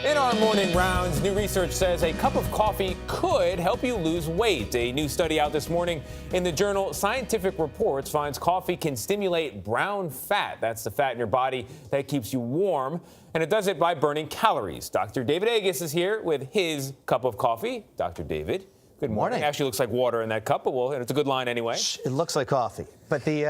In our morning rounds, new research says a cup of coffee could help you lose weight. A new study out this morning in the journal Scientific Reports finds coffee can stimulate brown fat. That's the fat in your body that keeps you warm, and it does it by burning calories. Dr. David Agus is here with his cup of coffee. Dr. David, good morning. Actually looks like water in that cup, but well, it's a good line anyway. It looks like coffee, but they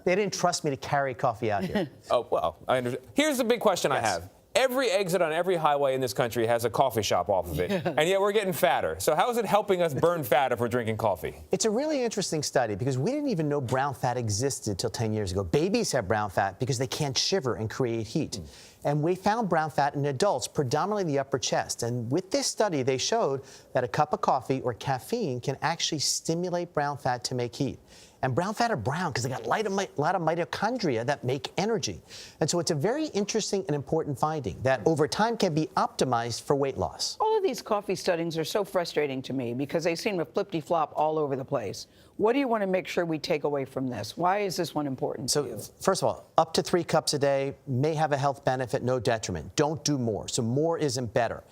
didn't trust me to carry coffee out here. Oh, well, I understand. Here's the big question I have. Every exit on every highway in this country has a coffee shop off of it, and yet we're getting fatter. So how is it helping us burn fat if we're drinking coffee? It's a really interesting study because we didn't even know brown fat existed till 10 years ago. Babies have brown fat because they can't shiver and create heat. And we found brown fat in adults, predominantly the upper chest. And with this study, they showed that a cup of coffee or caffeine can actually stimulate brown fat to make heat. And brown fat are brown because they got a lot of mitochondria that make energy. And so it's a very interesting and important finding that over time can be optimized for weight loss. All of these coffee studies are so frustrating to me because they seem to flip-de-flop all over the place. What do you want to make sure we take away from this? Why is this one important to you? First of all, up to 3 cups a day may have a health benefit, no detriment. Don't do more. So more isn't better.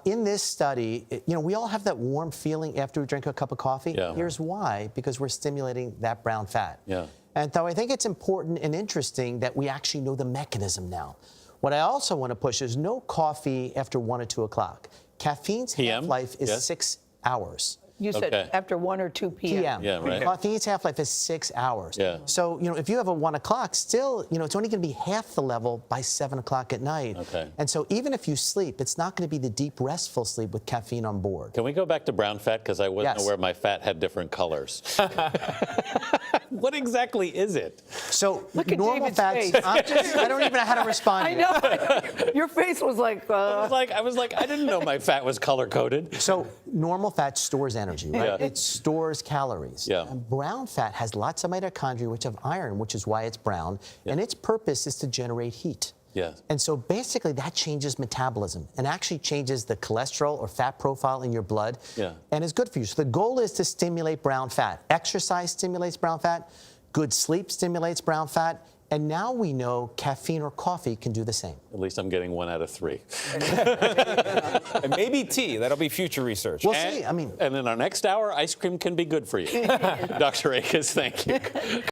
In this study, we all have that warm feeling after we drink a cup of coffee. Yeah. Here's why, because we're stimulating that brown fat. Yeah. And so I think it's important and interesting that we actually know the mechanism now. What I also want to push is no coffee after 1 or 2 o'clock. Caffeine's half-life is 6 hours. You said after 1 or 2 p.m. Yeah, right. Caffeine's half-life is 6 hours. Yeah. So, if you have a 1 o'clock, still, it's only going to be half the level by 7 o'clock at night. Okay. And so even if you sleep, it's not going to be the deep, restful sleep with caffeine on board. Can we go back to brown fat? Because I wasn't aware my fat had different colors. What exactly is it? So Look at normal David's fats, face. I don't even know how to respond. I know. Your face was like, I was like, I didn't know my fat was color-coded. So normal fat stores energy, right? Yeah. It stores calories. Yeah. And brown fat has lots of mitochondria, which have iron, which is why it's brown. And its purpose is to generate heat. Yeah. And so basically that changes metabolism and actually changes the cholesterol or fat profile in your blood. Yeah. And is good for you. So the goal is to stimulate brown fat. Exercise stimulates brown fat. Good sleep stimulates brown fat. And now we know caffeine or coffee can do the same. At least I'm getting 1 out of 3. And maybe tea. That'll be future research. We'll see. And in our next hour, ice cream can be good for you. Dr. Agus, thank you.